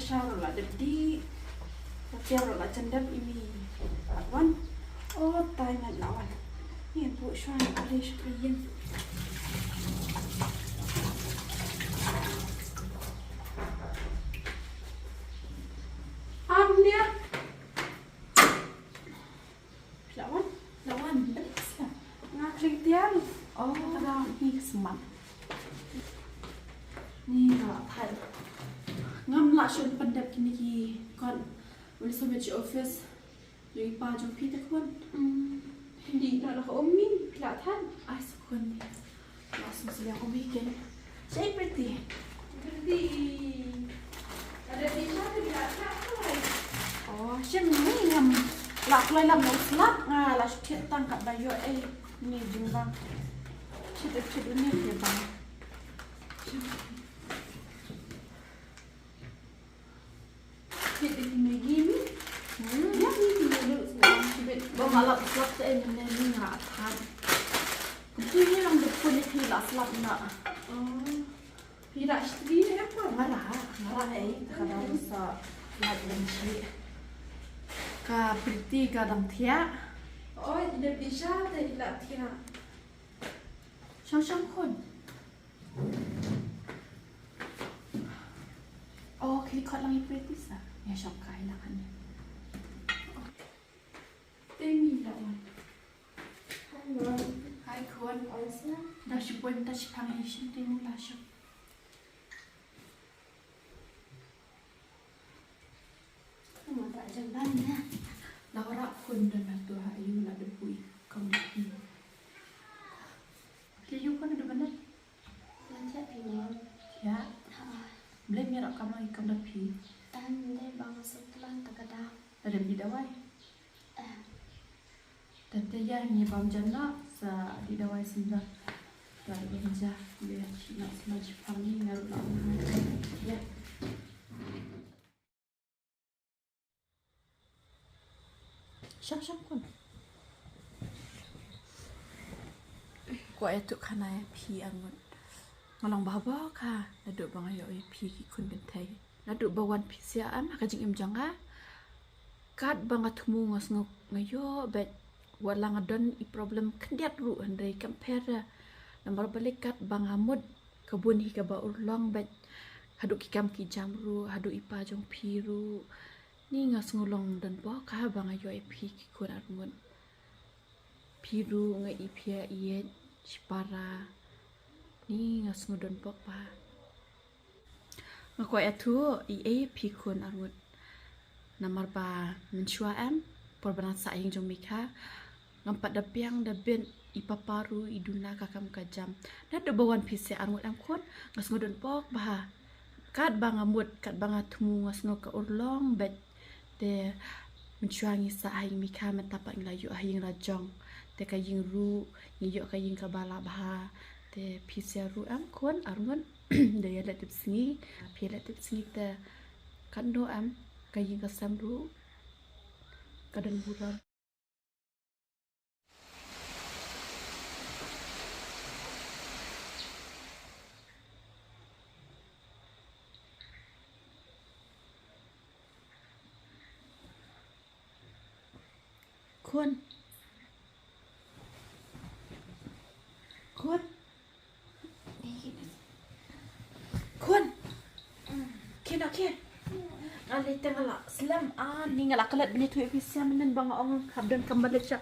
syarul lah di syarul lah cendam ini wan oh Thailand lawan ini bu syuan ada syukriyan dia lawan berislah ngaklik tiang oh ini semakนี่ก็ถ่ายงั้นละชวนปันดับกินกีก่อนวันนี้สมัยที่ออฟฟิศอยู่อีป่าจงพี่ตะคนดีหน่อยแล้วก็อมมินพี่ละท่านไอ้สักคนเนี่ยเราสมศรีเอาไม่กินใช่ปริตีada di sana di atasเลยอ๋อเช่นนี้งามหลักเลยลำน้ำสลับแล้วเทียบตั้งกับใบย่อยนี่จริงบ้างเทียบนี่เทียบบ้างKita ini gini, ya ini dulu sebelum bermalam selap saya ini ngatan. Ini yang depan ini pila selap nak. Pila istri apa? Marah kadang sa lagi sih. Ka berarti kadang tiak. Oh, tidak bisa tidak tiak. Sang kon. Oh, klikot lang i-pretty sa. Ya, shop kailangan niya. Temi lawan. Hello. Hi, Kon. Olsa. Dah si Puan, dah si Pangasian. Temu lah shop. Kamu tak jamban ya? Lawarak Kon dan Natu Ayu lah depui. Kau ni. Kayu Kon ada benar? Nanti pinjam. Ya. Boleh mirak kamu lagi kamu dapi. Tanda bang setelah terkadang. Ada di dawai. Tante ya ni bam jana sa di dawai senda. Dari benja dia nak semaj pami ngaru nak. Ya. Syam Kon. Kau itu kana pi angun. Ngalong baba ka naduk bang ayo pi ki kun bentai naduk bawan pi sia am ka jing im janga kat bang atmu ngas ngayo bet wala ngadon i problem kendiat ru andai compare nomor balik kat bang amud kebun hi ka ba urlong bet haduk ki kam ki jamru haduk ipa jong pi ru ni ngas ngulong dan bo ka bang ayo pi ki kun armun pi ru ngai ipia iet sipara ni ngas ngudon pok pa ngako atu i pikun armut namar ba menshua am porbana sa ing jomika ngampat da piang da ben ipaparu iduna kakam kajam na do bawan pise armut am kon ngas ngudon pok ba kat bang amut kat bang atmu ngas ngo ka urlong bet de menshua ngi sa ing mika mentapak nglayu ahing rajong te kaying ru ngiyo kaying kabala ba te pisiaru am kon arun daya latip singi pia latip singi te kando am kayi kasamru kadang buram kon kena ngalai tengah selam ni ngalak kelat bini tu efisien menen bang ong habdan kembali sya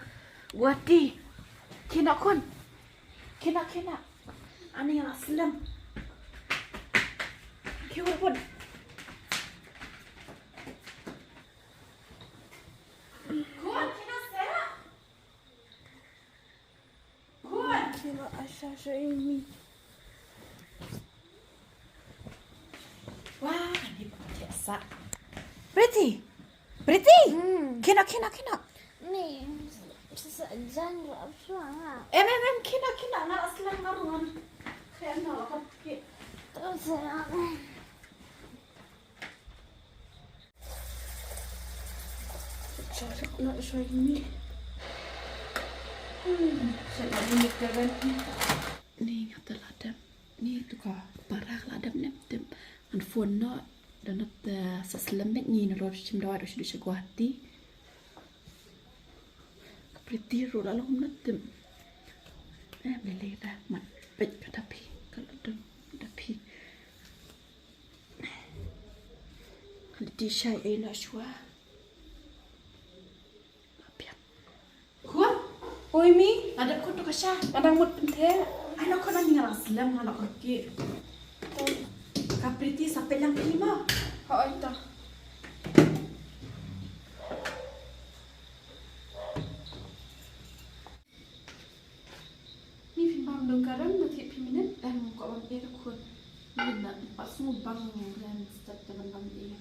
wati kena kon kena ani ngalak selam kiwa kon kena sera kon kena asya ini wah, ini biasa. Pretty. Kena. Ni sesajan apa? Kena. Nak selang marun. Kena kan. Terus saya. Cari nak show ini. Saya lagi mikirkan. Ni kata ladam. Ni tu kah parah ladam nem. An phone no Dan sa selamet ni na rod chim dawa do shi guati. Pretty ro la lom natim. Bele dah mat pet tapi kalau tapi di syai ina shwa. Apian. Kuat. Oi Mi, Ada ko to kasha. adang mut penthe. Ano ko na ninga aslam hala okey. Kapriti sampai lang prima. Oi ta. Ni pimbang dongkaran nanti piminen ko bang era ko. Ni na pas mo bang dan step teman bang era.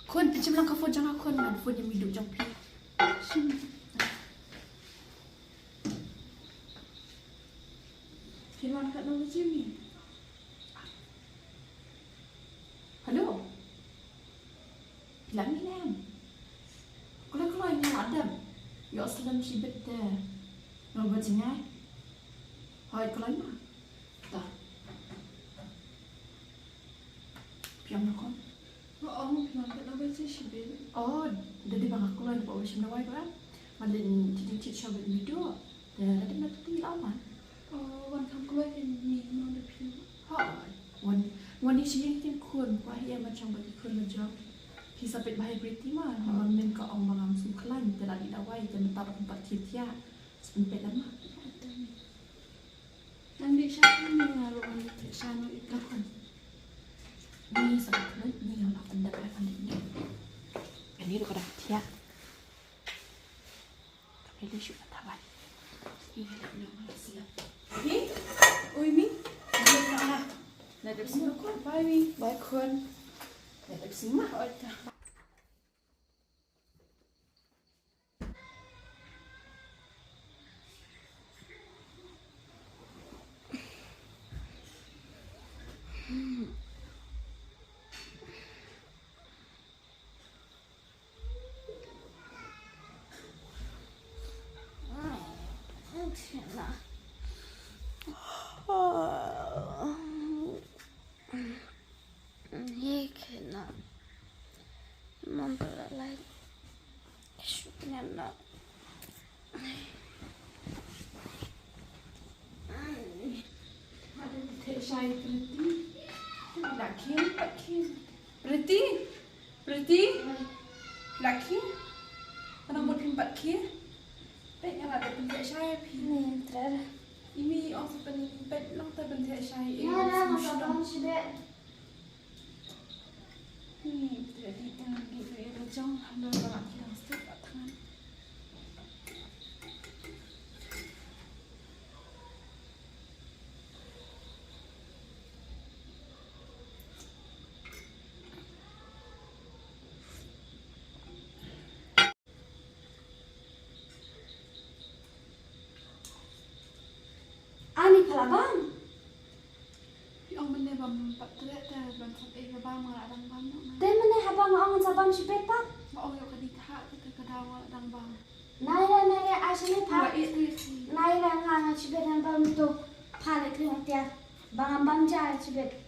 Kon pinjam lang ka phone jang akon man phone yang hidup jang pi. Firman kat nombor Jimmy. Halo. Lam ni lam. Kalau yang Adam. Ya aslam si bete. Nombor jingai. Hai kalau ni. Dah. Piam nak kon. Firman kat nombor Shibel. Oh, dari bang aku lah di bawah macam nawai kan. Malin cicit syabet video. Dan ada nak tinggal aman. Wan kam kuai kan Mi mau de pin. Ha, wan ni sih yang kun, wah ia macam bagi kun macam. Kisah pet bahaya beriti mah, memang men kau orang langsung kelan, tidak didawai dan taruh tempat titia. Sempet lama. Nanti siapa ni ngaruh nanti sana itu. Lakon. Ni sangat kelan, ni yang nak anda pada ni. Ini tu kau dah tia. Tapi dia sudah tawar. Ini nak nak siap. Mi, oi Mi. Dia nak. Nak ada sini Ko bye Mi. Baik kun. Nak ada sini mah. Oi ta.天哪！你看呐，忙不了来，训练了。 Ada teh syai Priti. Laki, laki. Priti. Priti. Laki. Mana mau tempat ki? Pet yang ada bentuk syai pi. Ni ter. Ini orang sepen pet lang ter bentuk syai. Mana masa bang si be? Ni tadi yang gitu ya rojang ada orang kira step tangan. Ani kalaban. Yang mana bang empat terak ter bang sampai ke bang malah bang. Dai mana habang angon sabam si be pat? Oh yo kadita kita kedawa dang bang. Naira asini Pak pat. itu. Naira nganga si be dan bam tu. Pale kring tia. Bang bam ja si be.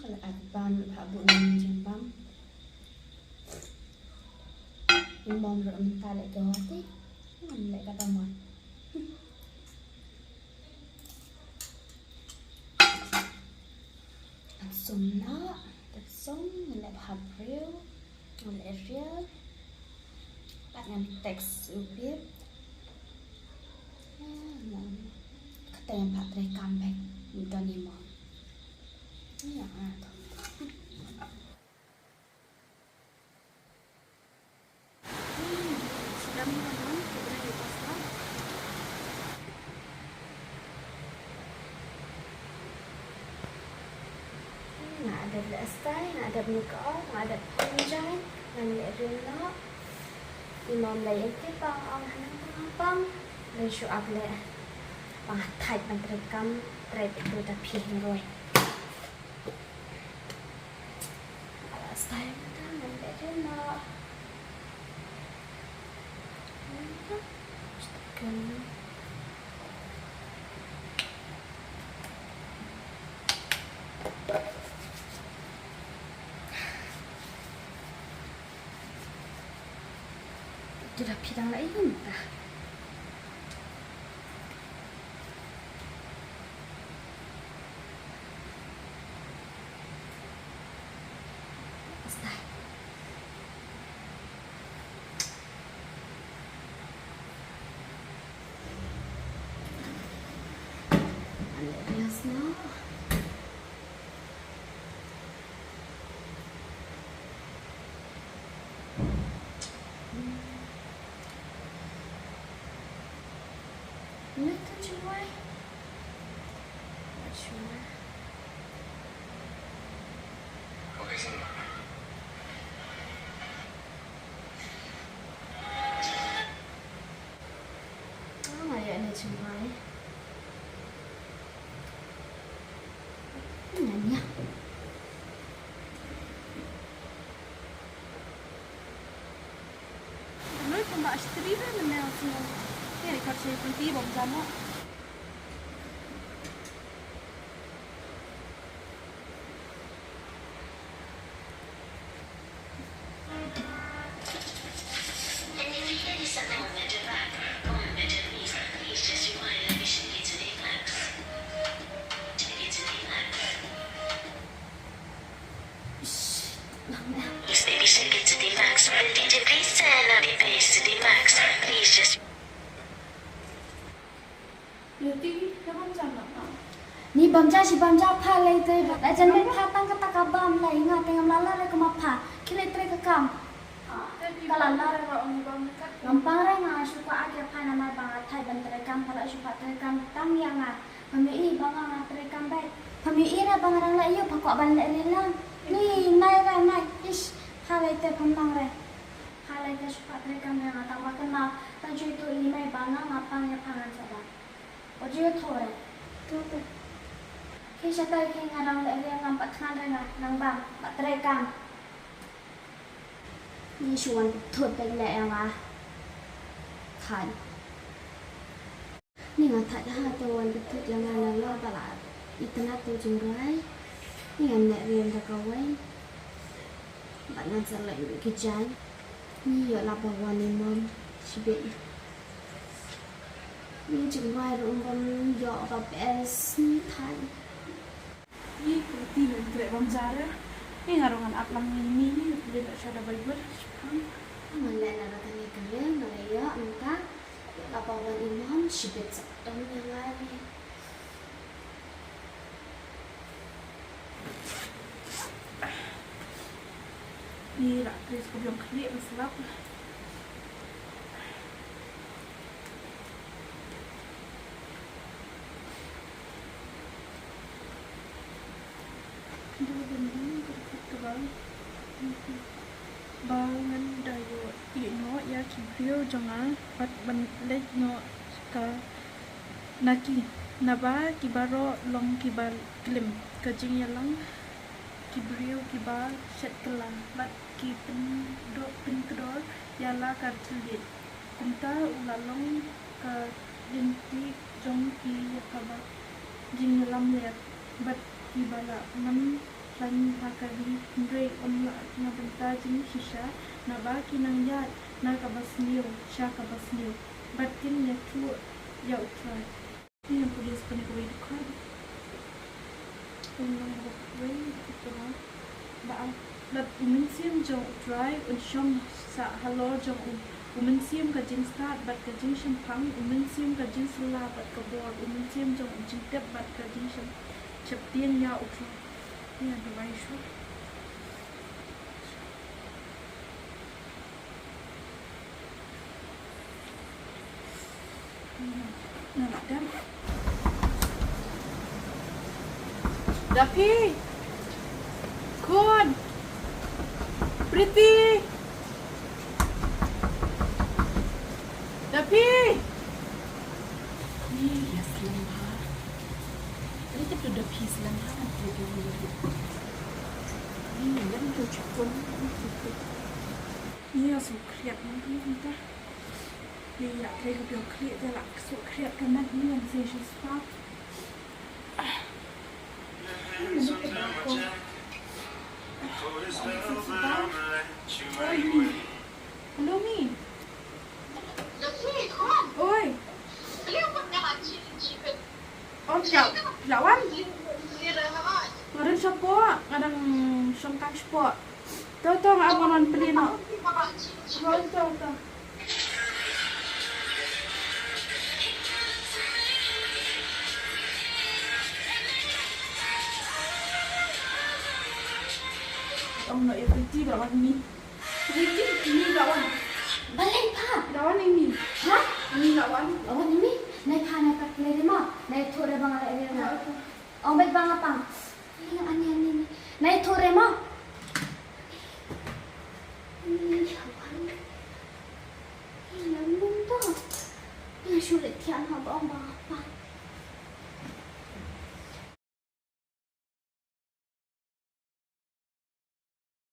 Kalau adban habu nan jambam. Mom rum pale gawati. Nam le kata mon. Sumna, dat song le habril, le real. Pat ngan teks ubib. Kata yang pak tre comeback. Mudah ni mom. Ya, Sudah malam, sudah di pasar. nak ada belastai, nak ada buka, nak ada punjai, nak ada rena. Imam layan kita, Allah nak apa? Dan syuab le. bằng thạch bằng trời cam trời tôi đã phiền rồi style ta mình để thế nào cần tôi đã phiền lại không ta no. Little joy. Sure. Okay, so Oh my god, joy. Nanya. Noi când aștrive ne mai să ieri ca ce cultivă zamă. Maybe send it to the max. DJ, please turn up the bass to the max. Please just. Jadi jangan jangan. Ni bamja si bamja pha lei te ba jan me pha tang ka ta bam lai nga tengam lala re ka ma pha khile tre ka kam Kalala ra orang bang kat. gampang re nga su ka ake pha na ma ba thai ban tre kam phala su pha tre kam tam yang nga pami I bang nga tre kam bai pami I ra bang rang la yo pha ko ban le le lang ni nai ra nai ish pha lei te pam nang re pha lei te su pha tre kam nga ta ba ka na ta ju tu I mai ba nga ma pang ya pha nga sa ba o ju tho re tu tu khi sẽ tới khi ngài đồng lại riêng ngắm bắt khăn đây là nắng bằng bắt trai cam như chuồn thuật tình lệ mà thành nhưng mà thật ha tôi anh được thuật là ngài lo bà lại internet tôi chừng đấy nhưng anh lại riêng ra cầu ấy bạn anh sẽ lại bị cái trái như là bà quan em mong chỉ bị như chừng ngoài rồi ông dọ và bé thành Ni kultivă între bang zara. Ni ngarongan atlang ini ni dia tak ada baik-baik. mình lại là thằng cái lớn này á anh các là bảo là imam chỉ biết sắp đông như vậy Ni lah Chris ko bilang klik masalah. Bangan dayo ino ya kibrio jangan pat ban lek no ka naki naba kibaro long kibal klim kajing yalang kibrio kiba set kelang bat ki pen kedor yala kartulit kumta ulalong ka dinti jong ki yakaba jing lam liat bat kibala nam lan pakadi ndre onla na benta jing shisha na ba kinangyat na kabasniyo sha kabasniyo batin ya tu ya utrai ni yang polis pani ko itu kan unang bokway ito ba lat uminsim jong utrai un shom sa halo jong uminsim ka jing start bat ka jing shampang uminsim ka jing sula bat ka bor uminsim jong jing tep bat ka jing sham chaptien ya utrai ni ada baik show. Nah, dan Dapi, Kun, Pretty, Dapi. Ni yes. lemha. Ini kita udah pis lemha nanti dulu. Ini yang cuci pun. Iya, so kreat nanti entah. Iya, kayak gue kreat ya lah, so kreat kan nanti yang saya suka. Halo Mi. Oi. Oh, lawan. Ngadeng siapa? Ngadeng songkang siapa? Tahu nggak apa non beli no? Tahu. Ông nội pretty lawan Mi. Pretty Mi lawan. Balik pa. Lawan ini. Ha? Mi lawan. Lawan ini. Nai pa nai kat nai dema. Nai thore bang ala ere na. Om bet bang apa? Ini ani. Nai thore ma. Ini siapa? Ini nambung to. Ini sulit tian ha bang apa?